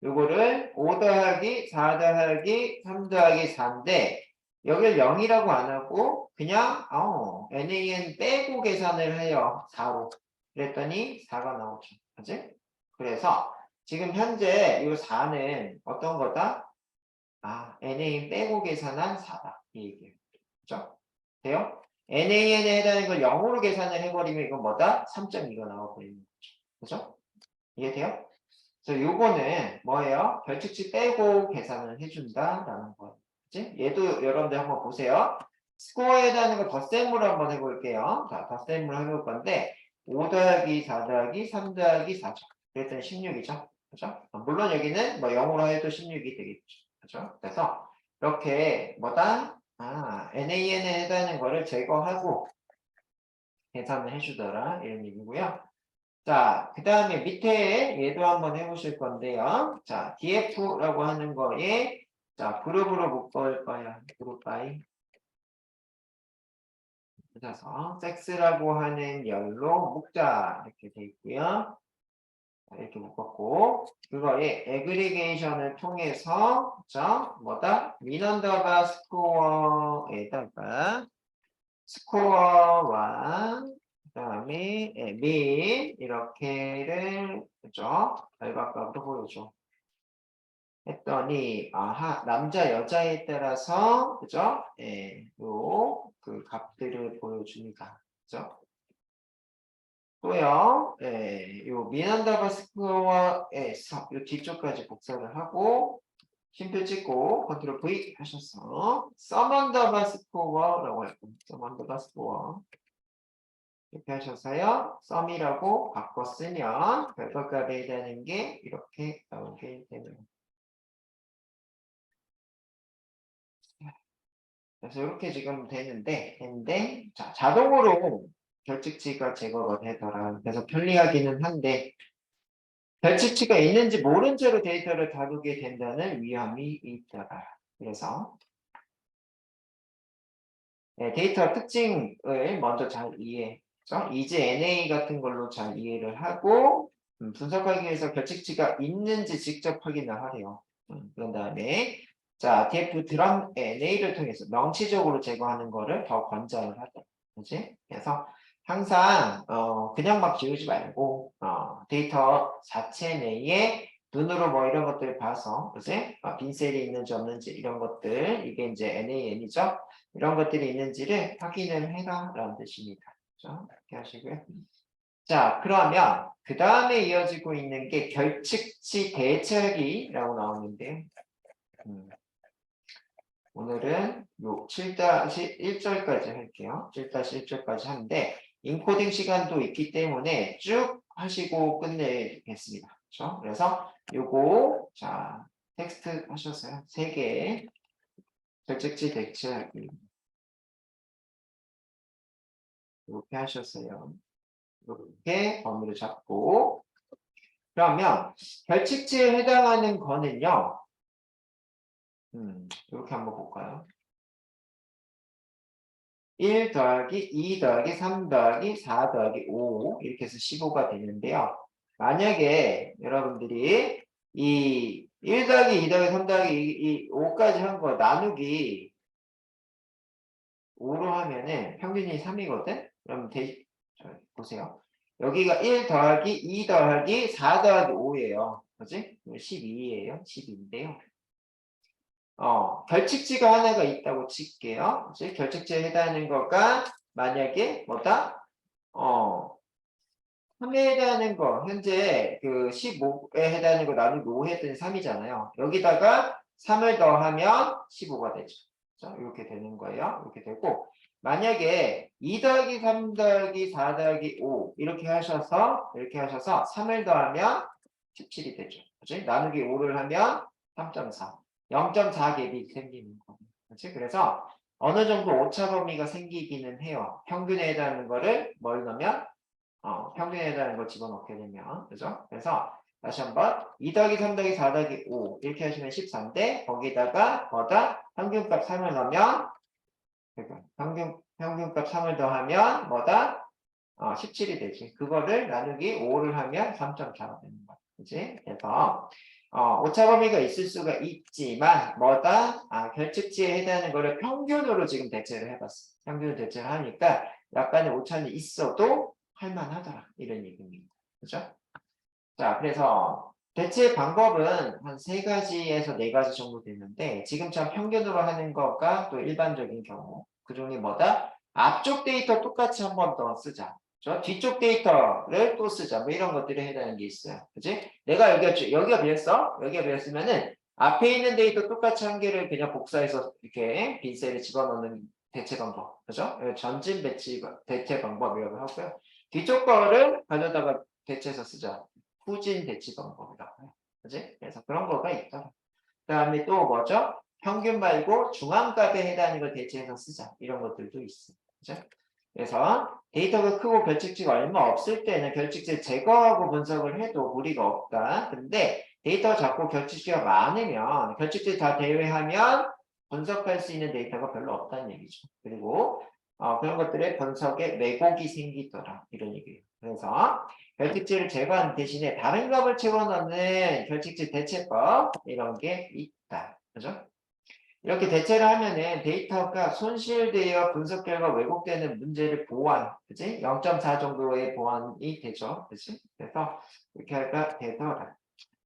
요거를 5 더하기 4 더하기 3 더하기 4인데 여기를 0이라고 안 하고 그냥 NaN 빼고 계산을 해요. 4로. 그랬더니 4가 나오죠. 그지? 그래서 지금 현재 이 4는 어떤 거다? NaN 빼고 계산한 4다. 이 얘기예요. 그죠? 돼요? NaN에 해당하는 걸 0으로 계산을 해버리면 이건 뭐다? 3.2가 나와버리는 거죠. 그죠? 이해돼요? 그래서 요거는 뭐예요? 별칙치 빼고 계산을 해준다라는 거예요. 그치? 얘도 여러분들 한번 보세요. 스코어에 해당하는 거 덧셈으로 한번 해볼게요. 자, 덧셈으로 해볼 건데 5 더하기 4 더하기 3 더하기 4죠. 그랬더니 16이죠. 그죠? 물론 여기는 뭐 0으로 해도 16이 되겠죠. 그죠? 그래서 이렇게 뭐다? NaN에 해당하는 거를 제거하고 계산을 해주더라 이런 얘기고요. 자, 그 다음에 밑에 얘도 한번 해보실 건데요. 자, df라고 하는 거에 자, 그룹으로 묶을 거야. 그룹 바이. 그래서 섹스라고 하는 열로 묶자 이렇게 돼 있고요. 자, 이렇게 묶었고 그거에 애그리게이션을 통해서 자, 뭐다? 민언더바 스코어에다가 스코어와 그다음에 민 이렇게를 그죠? 결과값으로 보여줘. 했더니 남자 여자에 따라서 그죠? 요 그 값들을 보여줍니다. 그죠? 또요. 요 미난다바 스코어에서 요 뒤쪽까지 복사를 하고 심표 찍고 컨트롤 V 하셨어. 서먼더바 스코어라고 할 겁니다. 서먼더바 스코어. 이렇게 하셔서요. 썸이라고 바꿔 쓰면 결과값에 해당하는 게 이렇게 나오게 되네요. 그래서 이렇게 지금 되는데 자, 자동으로 결칙치가 제거가 되더라. 그래서 편리하기는 한데 결칙치가 있는지 모른 채로 데이터를 다루게 된다는 위험이 있더라. 그래서 데이터 특징을 먼저 잘 이해. 이제 NA 같은 걸로 잘 이해를 하고 분석하기 위해서 결칙치가 있는지 직접 확인을 하래요. 그런 다음에 자 DF 드럼 NA를 통해서 명시적으로 제거하는 거를 더 권장을 하다. 그렇지? 그래서 항상 그냥 막 지우지 말고 데이터 자체 내에 눈으로 뭐 이런 것들을 봐서 그렇지? 빈셀이 있는지 없는지 이런 것들 이게 이제 NaN이죠. 이런 것들이 있는지를 확인을 해라라는 뜻입니다. 그렇죠? 이렇게 하시고요. 자, 그러면 그 다음에 이어지고 있는 게 결칙치 대처하기라고 나오는데요. 오늘은 요 7-1절까지 할게요. 7-1절까지 하는데 인코딩 시간도 있기 때문에 쭉 하시고 끝내겠습니다. 그렇죠? 그래서 요거 자 텍스트 하셨어요. 3개 결직지 대체하기 이렇게 하셨어요. 이렇게 범위를 잡고 그러면 결칙지에 해당하는 거는요. 이렇게 한번 볼까요? 1 더하기 2 더하기 3 더하기 4 더하기 5 이렇게 해서 15가 되는데요. 만약에 여러분들이 이 1 더하기 2 더하기 3 더하기 이 5까지 한 거 나누기 5로 하면은 평균이 3이거든? 그럼 보세요. 여기가 1 더하기 2 더하기 4 더하기 5예요. 그지? 12예요. 12인데요. 결칙지가 하나가 있다고 칠게요. 이제 결칙지에 해당하는 거가 만약에 뭐다? 3에 해당하는 거, 현재 그 15에 해당하는 거 나누기 5 했더니 3이잖아요. 여기다가 3을 더하면 15가 되죠. 그렇죠? 이렇게 되는 거예요. 이렇게 되고, 만약에 2 더하기 3 더하기 4 더하기 5 이렇게 하셔서 3을 더하면 17이 되죠. 그렇지? 나누기 5를 하면 3.4. 0.4 갭이 생기는 거예요. 그렇지? 그래서 어느 정도 오차 범위가 생기기는 해요. 평균에 해당하는 거를 뭘 넣으면 평균에 해당하는 걸 집어넣게 되면 그죠? 그래서 다시 한번 2 더하기 3 더하기 4 더하기 5 이렇게 하시면 14인데 거기다가 뭐다? 평균값 3을 넣으면 그러니까 평균값 3을 더하면 뭐다? 17이 되지. 그거를 나누기 5를 하면 3.4가 되는 거야. 그지? 그래서 오차 범위가 있을 수가 있지만 뭐다? 결측지에 해당하는 거를 평균으로 지금 대체를 해봤어. 평균으로 대체를 하니까 약간의 오차는 있어도 할만하더라. 이런 얘기입니다. 그죠? 자, 그래서 대체 방법은 한 3가지에서 4가지 정도 되는데 지금처럼 평균으로 하는 거가 또 일반적인 경우 그 중에 뭐다? 앞쪽 데이터 똑같이 한 번 더 쓰자. 뒤쪽 데이터를 또 쓰자. 뭐 이런 것들이 해당하는 게 있어요. 그지? 내가 여기가 비었어? 여기가 비었으면은 앞에 있는 데이터 똑같이 한 개를 그냥 복사해서 이렇게 빈 셀에 집어넣는 대체 방법. 그죠? 전진 대체 방법이라고 하고요. 뒤쪽 거를 가져다가 대체해서 쓰자. 후진 대치 방법이라고 해요. 그지? 그래서 그런 거가 있더라. 그 다음에 또 뭐죠? 평균 말고 중앙값에 해당하는 걸 대체해서 쓰자. 이런 것들도 있어. 그죠? 그래서 데이터가 크고 결측지가 얼마 없을 때는 결측지 제거하고 분석을 해도 무리가 없다. 근데 데이터가 작고 결측지가 많으면 결측지 다 제외하면 분석할 수 있는 데이터가 별로 없다는 얘기죠. 그리고 그런 것들의 분석에 왜곡이 생기더라. 이런 얘기예요. 그래서 결측지를 제거하는 대신에 다른 값을 채워넣는 결측지 대체법 이런 게 있다. 그죠? 이렇게 대체를 하면은 데이터가 손실되어 분석 결과 왜곡되는 문제를 보완, 그지? 0.4 정도의 보완이 되죠. 그지? 그래서 이렇게 하가 되더라.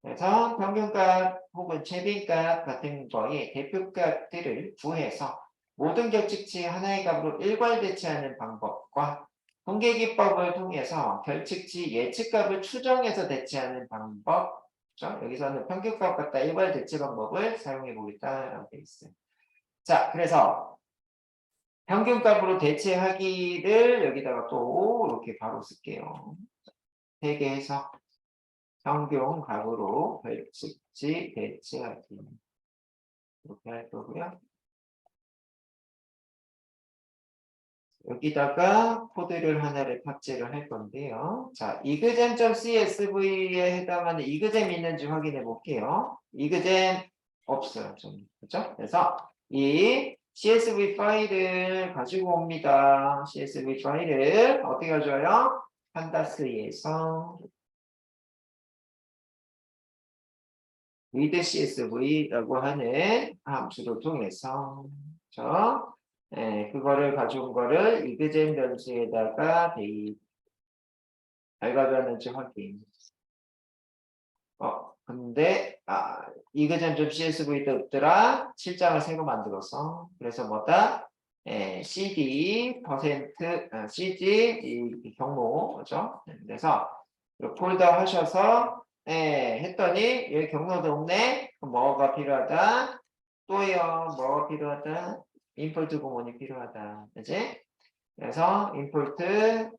그래서 평균값 혹은 최빈값 같은 거에 대표값들을 구해서 모든 결측치 하나의 값으로 일괄 대체하는 방법과 통계기법을 통해서 결측치 예측값을 추정해서 대체하는 방법, 그렇죠? 여기서는 평균값 갖다 일괄 대체 방법을 사용해 보겠다라고 되어 있어요. 자, 그래서 평균값으로 대체하기를 여기다가 또 이렇게 바로 쓸게요. 3개 해서 평균값으로 결측지 대체하기 이렇게 할 거고요. 여기다가 코드를 하나를 탑재를 할 건데요. 자, 이그잼.csv에 해당하는 이그잼 있는지 확인해 볼게요. 이그잼 없어요. 좀. 그렇죠? 그래서 이 CSV 파일을 가지고 옵니다. CSV 파일을 어떻게 가져와요? 판다스에서 read CSV라고 하는 함수를 통해서 그렇죠? 그거를 가져온 거를 이그잼 변수에다가 잘 가져왔는지 확인. 근데 이그잼 CSV 때 없더라. 7장을 새로 만들어서 그래서 뭐다? cd cd 이 경로 그죠? 그래서 폴더 하셔서 했더니 여기 경로도 없네. 그럼 뭐가 필요하다? 또요. 뭐가 필요하다? 임포트 구문이 필요하다. 그지? 그래서 임포트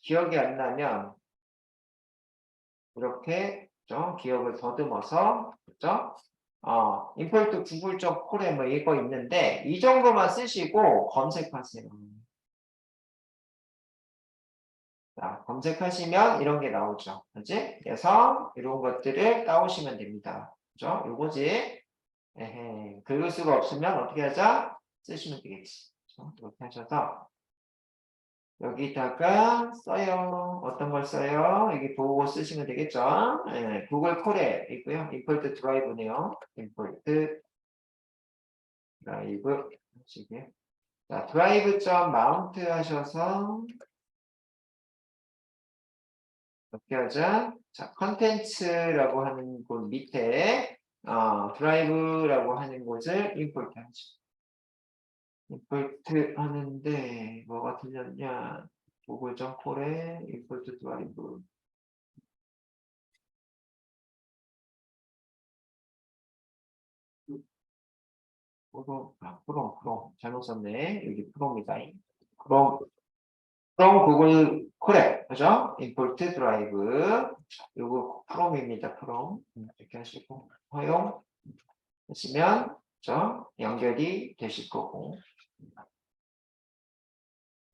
기억이 안 나면 이렇게 그죠? 기억을 더듬어서 그죠? import google.core에 뭐 이거 있는데 이 정도만 쓰시고 검색하세요. 자, 검색하시면 이런 게 나오죠. 그지? 그래서 이런 것들을 따오시면 됩니다. 그죠? 요거지. 에헤. 긁을 수가 없으면 어떻게 하자? 쓰시면 되겠지. 그죠? 이렇게 하셔서 여기다가 써요. 어떤 걸 써요? 여기 보고 쓰시면 되겠죠? 예, 구글 콜에 있고요. import 드라이브네요. import 드라이브 하시고요. 자, 드라이브.mount 하셔서 어떻게 하자? 자, 컨텐츠라고 하는 곳 밑에 드라이브라고 하는 곳을 import 하죠. import 하는데 뭐가 틀렸냐? 구글.콜에 import 드라이브 프롬. 잘못 썼네. 여기 프롬이다. 프롬, 프롬 구글 콜에, 그죠? 임포트 드라이브. 요거 프롬입니다. 프롬. 이렇게 하시고, 허용 하시면, 그죠? 연결이 되실 거고.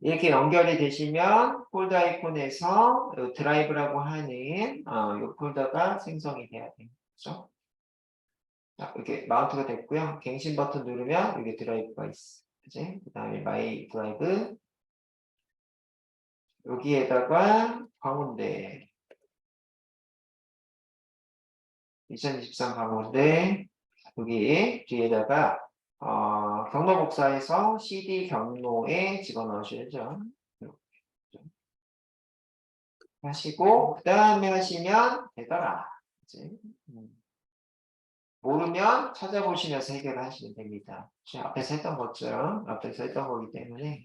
이렇게 연결이 되시면, 폴더 아이콘에서 요 드라이브라고 하는, 요 폴더가 생성이 돼야 돼요. 그죠? 자, 이렇게 마운트가 됐고요. 갱신 버튼 누르면 여기 드라이브가 있어. 그지? 그 다음에 마이 드라이브. 여기에다가 가운데 2023 가운데 여기 뒤에다가 경로 복사해서 CD 경로에 집어넣으셔야죠. 이렇게 하시고 그 다음에 하시면 되더라. 그치? 모르면 찾아보시면서 해결을 하시면 됩니다. 앞에서 했던 것처럼 앞에서 했던 거기 때문에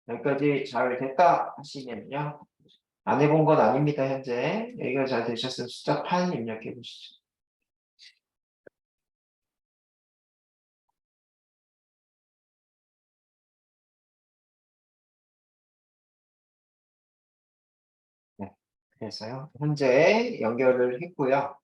여기까지 잘 됐다 하시면요. 안 해본 건 아닙니다, 현재. 여기가 잘 되셨으면 숫자 8 입력해 보시죠. 네. 그래서요. 현재 연결을 했고요.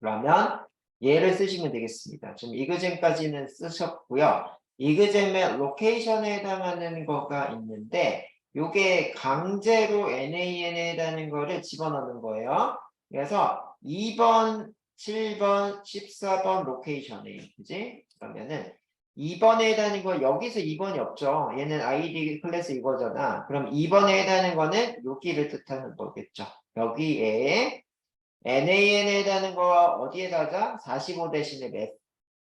그러면 얘를 쓰시면 되겠습니다. 지금 이그잼까지는 쓰셨고요. 이그잼의 로케이션에 해당하는 거가 있는데 요게 강제로 NAN에 해당하는 거를 집어넣는 거예요. 그래서 2번, 7번, 14번 로케이션이에요. 그지? 그러면은 2번에 해당하는 거 여기서 2번이 없죠. 얘는 ID 클래스 이거잖아. 그럼 2번에 해당하는 거는 여기를 뜻하는 거겠죠. 여기에 NAN에 해당하는 거 어디에다 하자? 45 대신에 몇?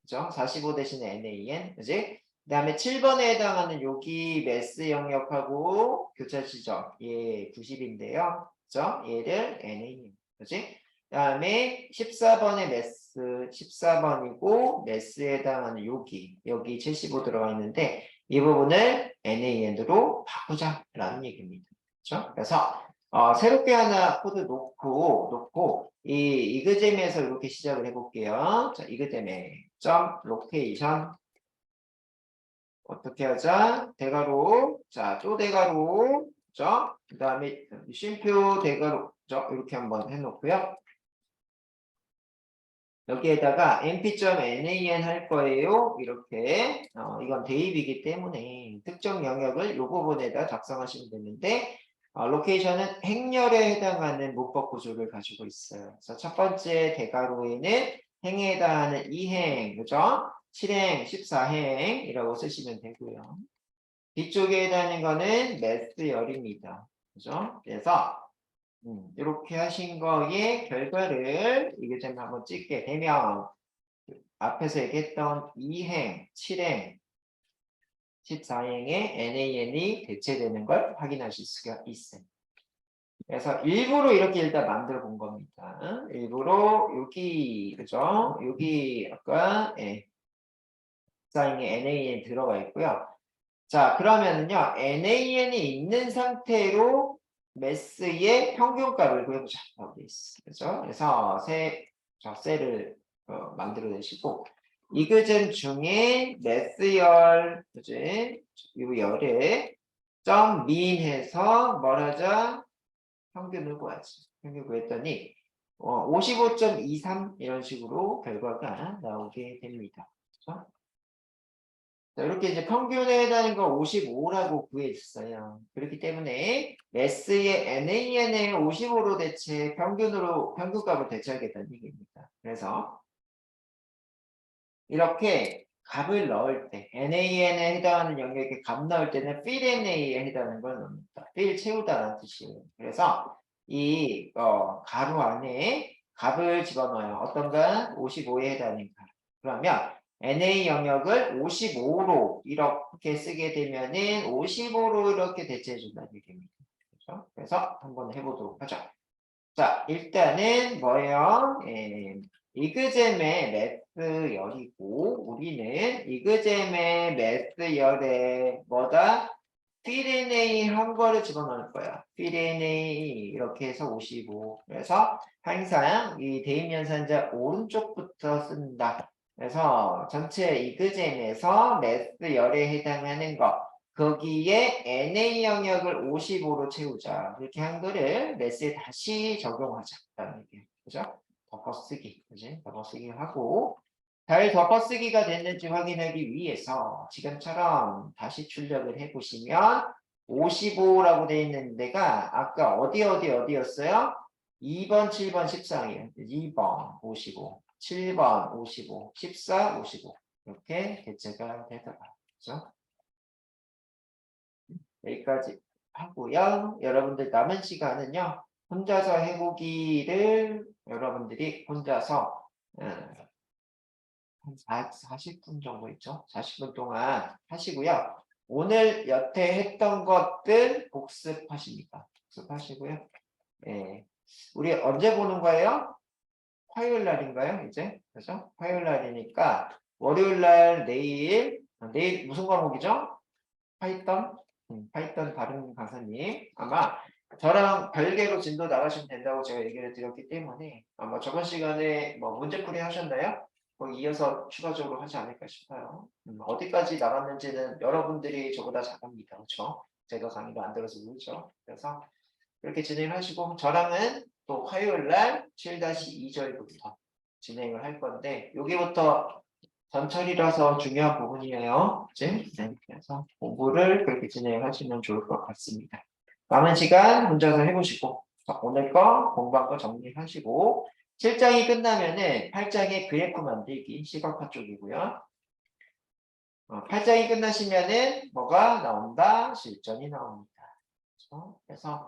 그죠? 45 대신에 NAN. 그지? 그 다음에 7번에 해당하는 여기 매스 영역하고 교차지점. 얘 90인데요. 그죠? 얘를 NAN. 그지? 그 다음에 14번에 매스 14번이고 매스에 해당하는 여기 75 들어가 있는데 이 부분을 NAN으로 바꾸자라는 얘기입니다. 그죠? 그래서 새롭게 하나 코드 놓고 이 이그잼에서 이렇게 시작을 해볼게요. 자, 이그잼에 점 로케이션 어떻게 하자? 대괄호 자, 또 대괄호 그죠? 그 다음에 쉼표 대괄호 그죠? 이렇게 한번 해놓고요. 여기에다가 np.nan 할 거예요. 이렇게 이건 대입이기 때문에 특정 영역을 이 부분에다 작성하시면 되는데 로케이션은 행렬에 해당하는 문법 구조를 가지고 있어요. 그래서 첫 번째 대괄호에는 행에 해당하는 2행, 그죠? 7행, 14행이라고 쓰시면 되고요. 뒤쪽에 해당하는 거는 매스열입니다. 그죠? 그래서 이렇게 하신 거의 결과를 이게 좀 한번 찍게 되면 앞에서 얘기했던 2행, 7행, 14행의 NAN이 대체되는 걸 확인하실 수가 있어요. 그래서 일부러 이렇게 일단 만들어 본 겁니다. 일부러 여기 그죠? 여기 아까 14행의 NAN 들어가 있고요. 자 그러면은요 NAN이 있는 상태로 매스의 평균값을 구해보자. 여기 있어. 그죠? 그래서 셀을 만들어내시고 이그잼 중에 매스열, 그지? 이 열에 점 민해서 뭘 하자? 평균을 구하지. 평균 구했더니 55.23 이런 식으로 결과가 나오게 됩니다. 그렇죠? 자, 이렇게 이제 평균에 해당하는 걸 55라고 구했어요. 그렇기 때문에 S의 NAN의 55로 대체 평균값을 대체하겠다는 얘기입니다. 그래서 이렇게 값을 넣을 때 NAN에 해당하는 영역에 값 넣을 때는 fill NA에 해당하는 걸 넣습니다. fill 채우다라는 뜻이에요. 그래서 이 가로 안에 값을 집어넣어요. 어떤가? 55에 해당하는 값. 그러면 NA 영역을 55로 이렇게 쓰게 되면은 55로 이렇게 대체해 준다는 얘기입니다. 그렇죠? 그래서 한번 해보도록 하죠. 자, 일단은 뭐예요? 이그잼의 매스 열이고 우리는 이그잼의 매스 열에 뭐다? 필NA 한 거를 집어넣을 거야. 필NA 이렇게 해서 55. 그래서 항상 이 대입연산자 오른쪽부터 쓴다. 그래서 전체 이그잼에서 매스 열에 해당하는 거 거기에 NA 영역을 55로 채우자. 이렇게 한 거를 매스에 다시 적용하자라는 얘기예요. 그죠? 덮어쓰기. 그지? 덮어쓰기 하고 잘 덮어쓰기가 됐는지 확인하기 위해서 지금처럼 다시 출력을 해보시면 55라고 되어 있는 데가 아까 어디였어요? 2번, 7번, 14이에요. 2번 55, 7번 55, 14, 55 이렇게 대체가 되더라. 그죠? 여기까지 하고요. 여러분들 남은 시간은요. 혼자서 해보기를 여러분들이 혼자서 한 40분 정도 있죠. 40분 동안 하시고요. 오늘 여태 했던 것들 복습하십니다. 복습하시고요. 예. 우리 언제 보는 거예요? 화요일 날인가요? 이제? 그죠? 화요일 날이니까 월요일 날 내일 무슨 과목이죠? 파이썬? 파이썬 다른 강사님 아마 저랑 별개로 진도 나가시면 된다고 제가 얘기를 드렸기 때문에 아마 저번 시간에 뭐 문제풀이 하셨나요? 이어서 추가적으로 하지 않을까 싶어요. 어디까지 나갔는지는 여러분들이 저보다 잘합니다. 그렇죠? 제가 강의도 안 들어서 그렇죠. 그래서 그렇게 진행하시고 저랑은 또 화요일 날 7-2절부터 진행을 할 건데 여기부터 전철이라서 중요한 부분이에요. 그치? 네, 그래서 공부를 그렇게 진행하시면 좋을 것 같습니다. 남은 시간 혼자서 해보시고 오늘 거 공부한 거 정리하시고 7장이 끝나면은 8장의 그래프 만들기 시각화 쪽이고요. 8장이 끝나시면은 뭐가 나온다? 실전이 나옵니다. 그래서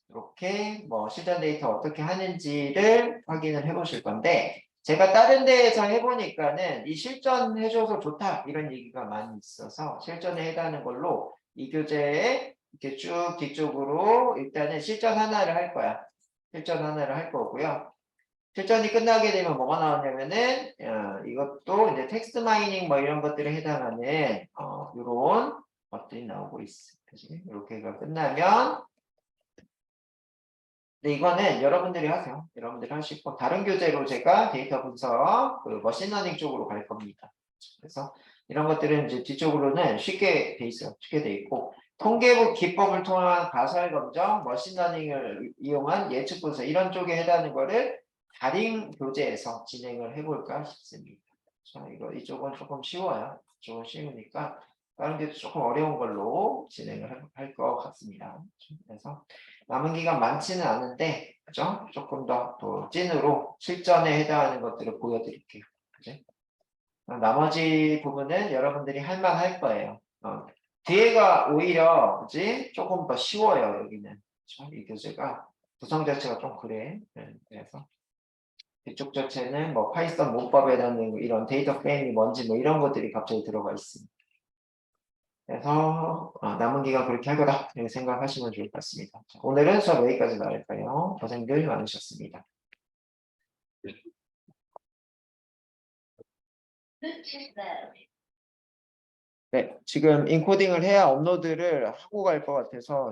이렇게 뭐 실전 데이터 어떻게 하는지를 확인을 해보실 건데 제가 다른 데에서 해보니까는 이 실전 해줘서 좋다 이런 얘기가 많이 있어서 실전에 해당하는 걸로 이 교재에 이렇게 쭉 뒤쪽으로 일단은 실전 하나를 할 거야. 실전 하나를 할 거고요. 실전이 끝나게 되면 뭐가 나오냐면은 이것도 이제 텍스트 마이닝 뭐 이런 것들에 해당하는 이런 것들이 나오고 있어. 그치? 이렇게가 끝나면 근데 이거는 여러분들이 하세요. 여러분들이 하시고 다른 교재로 제가 데이터 분석 그 머신러닝 쪽으로 갈 겁니다. 그래서 이런 것들은 이제 뒤쪽으로는 쉽게 돼 있어요. 쉽게 돼 있고 통계부 기법을 통한 가설 검정, 머신러닝을 이용한 예측 분석 이런 쪽에 해당하는 거를 다른 교재에서 진행을 해볼까 싶습니다. 자, 이쪽은 조금 쉬워요. 조금 쉬우니까 다른 데도 조금 어려운 걸로 진행을 할 것 같습니다. 그래서 남은 기간 많지는 않은데, 그죠? 조금 더 또 찐으로 실전에 해당하는 것들을 보여드릴게요. 그죠? 나머지 부분은 여러분들이 할 만할 거예요. 뒤에가 오히려, 그지? 조금 더 쉬워요, 여기는. 그죠? 이 교재가. 구성 자체가 좀 그래. 그래서. 이쪽 자체는 뭐 파이썬 문법에 대한 이런 데이터 프레임이 뭔지 뭐 이런 것들이 갑자기 들어가 있습니다. 그래서 남은 기간 그렇게 할 거다 이렇게 생각하시면 좋을 것 같습니다. 자, 오늘은 수업 여기까지 나갈까요? 고생들 많으셨습니다. 네, 지금 인코딩을 해야 업로드를 하고 갈 것 같아서